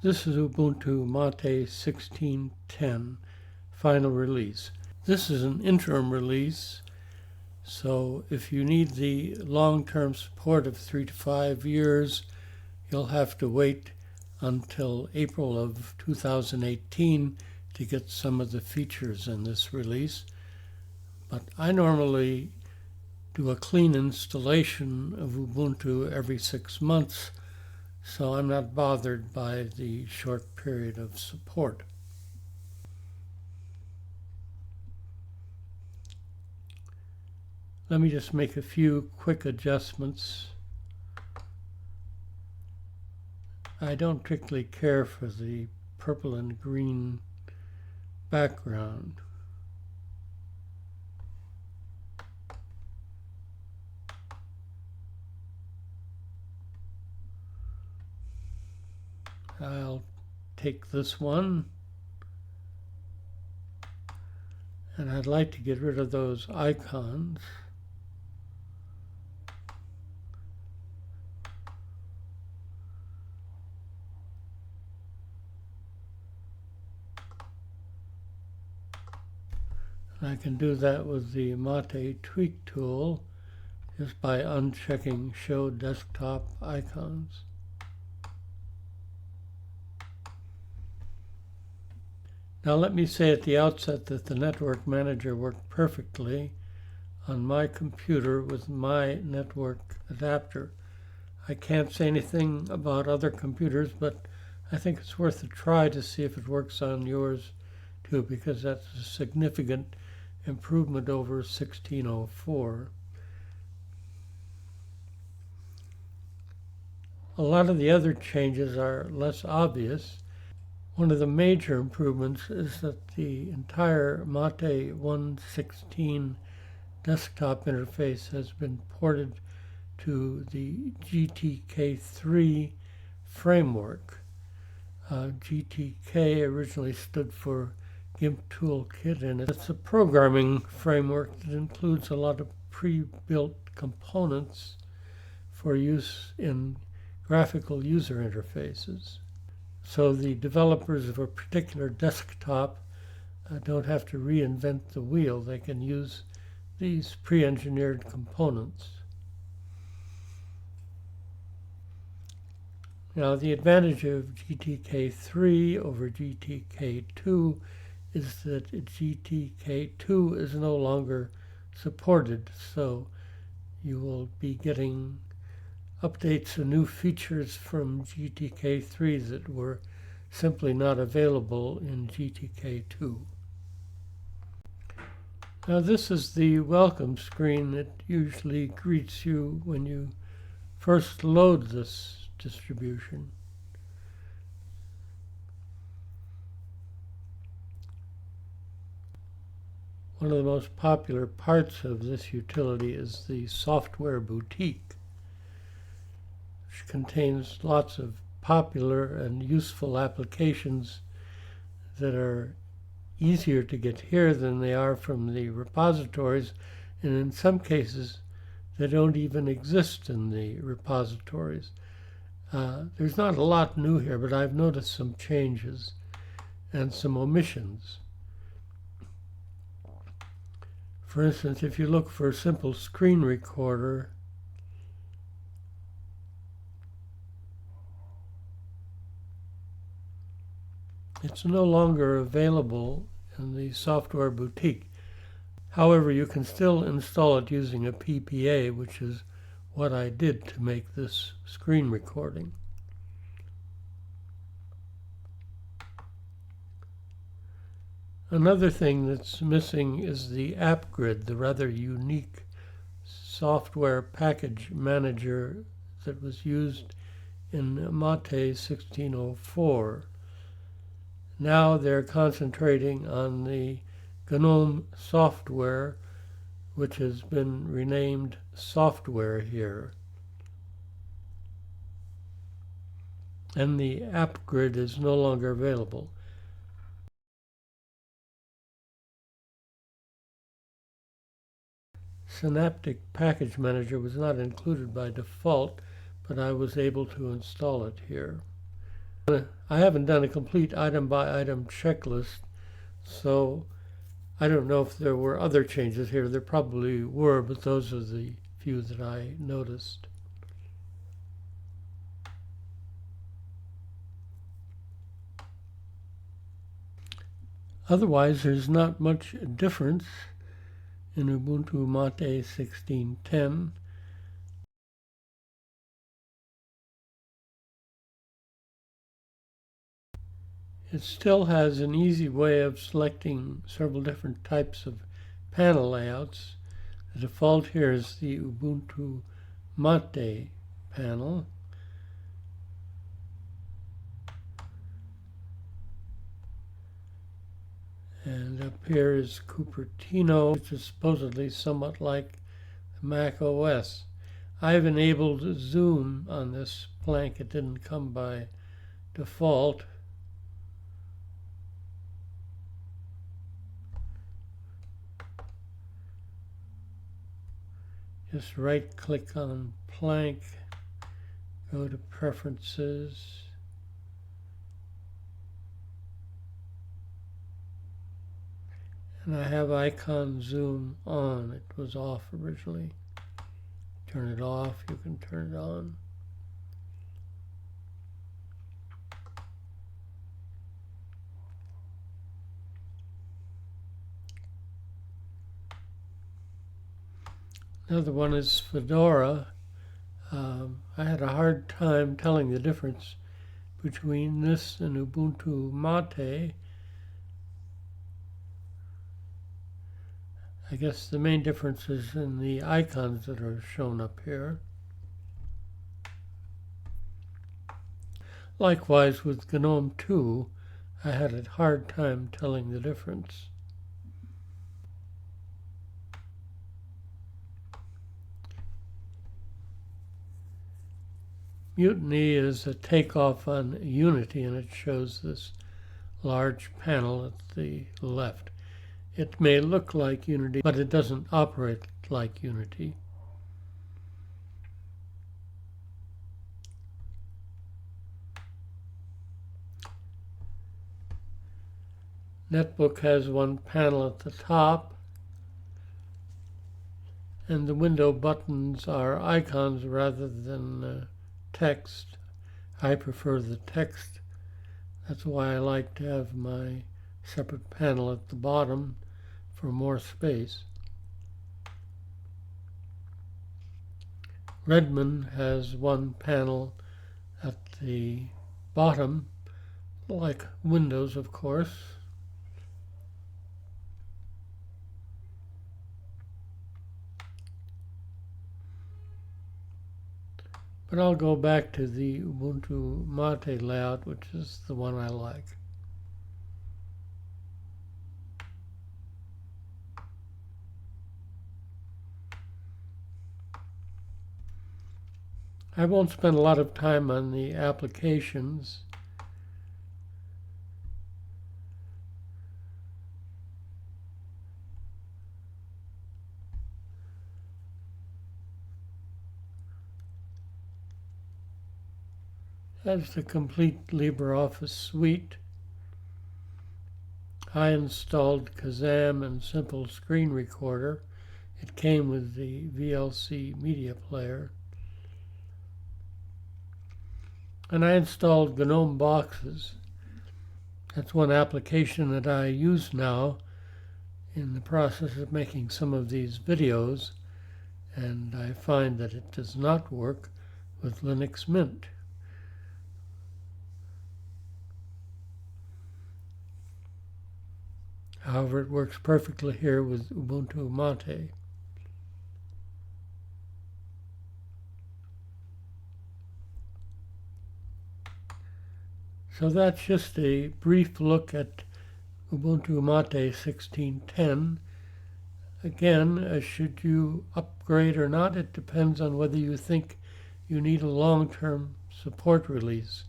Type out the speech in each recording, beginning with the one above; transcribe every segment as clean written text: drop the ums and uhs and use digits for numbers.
This is Ubuntu Mate 16.10 final release. This is an interim release, so if you need the long-term support of 3 to 5 years, you'll have to wait until April of 2018 to get some of the features in this release. But I normally do a clean installation of Ubuntu every 6 months, so I'm not bothered by the short period of support. Let me just make a few quick adjustments. I don't particularly care for the purple and green background. I'll take this one, and I'd like to get rid of those icons. And I can do that with the Mate Tweak tool just by unchecking Show Desktop Icons. Now let me say at the outset that the Network Manager worked perfectly on my computer with my network adapter. I can't say anything about other computers, but I think it's worth a try to see if it works on yours too, because that's a significant improvement over 1604. A lot of the other changes are less obvious. One of the major improvements is that the entire Mate 1.16 desktop interface has been ported to the GTK3 framework. GTK originally stood for GIMP Toolkit, and it's a programming framework that includes a lot of pre-built components for use in graphical user interfaces. So the developers of a particular desktop don't have to reinvent the wheel. They can use these pre-engineered components. Now, the advantage of GTK3 over GTK2 is that GTK2 is no longer supported, so you will be getting updates and new features from GTK3 that were simply not available in GTK2. Now this is the welcome screen that usually greets you when you first load this distribution. One of the most popular parts of this utility is the software boutique, which contains lots of popular and useful applications that are easier to get here than they are from the repositories, and in some cases they don't even exist in the repositories. There's not a lot new here, but I've noticed some changes and some omissions. For instance, if you look for a simple screen recorder, it's no longer available in the software boutique. However, you can still install it using a PPA, which is what I did to make this screen recording. Another thing that's missing is the app grid, the rather unique software package manager that was used in Mate 1604. Now they're concentrating on the GNOME software, which has been renamed software here. And the app grid is no longer available. Synaptic Package Manager was not included by default, but I was able to install it here. I haven't done a complete item-by-item checklist, so I don't know if there were other changes here. There probably were, but those are the few that I noticed. Otherwise, there's not much difference in Ubuntu Mate 16.10. It still has an easy way of selecting several different types of panel layouts. The default here is the Ubuntu Mate panel. And up here is Cupertino, which is supposedly somewhat like Mac OS. I've enabled zoom on this plank. It didn't come by default. Just right-click on plank, go to Preferences, and I have icon zoom on. It was off originally. Turn it off, you can turn it on. Another one is Fedora. I had a hard time telling the difference between this and Ubuntu Mate. I guess the main difference is in the icons that are shown up here. Likewise with GNOME 2, I had a hard time telling the difference. Mutiny is a takeoff on Unity, and it shows this large panel at the left. It may look like Unity, but it doesn't operate like Unity. Netbook has one panel at the top, and the window buttons are icons rather than text. I prefer the text. That's why I like to have my separate panel at the bottom for more space. Redmond has one panel at the bottom, like Windows, of course. But I'll go back to the Ubuntu Mate layout, which is the one I like. I won't spend a lot of time on the applications. That's the complete LibreOffice suite. I installed Kazam and Simple Screen Recorder. It came with the VLC media player. And I installed GNOME boxes. That's one application that I use now in the process of making some of these videos, and I find that it does not work with Linux Mint. However, it works perfectly here with Ubuntu Mate. So that's just a brief look at Ubuntu Mate 16.10. Again, should you upgrade or not, it depends on whether you think you need a long-term support release.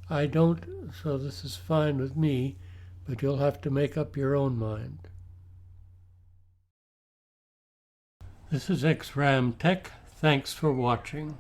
I don't, so this is fine with me, but you'll have to make up your own mind. This is XRAM Tech. Thanks for watching.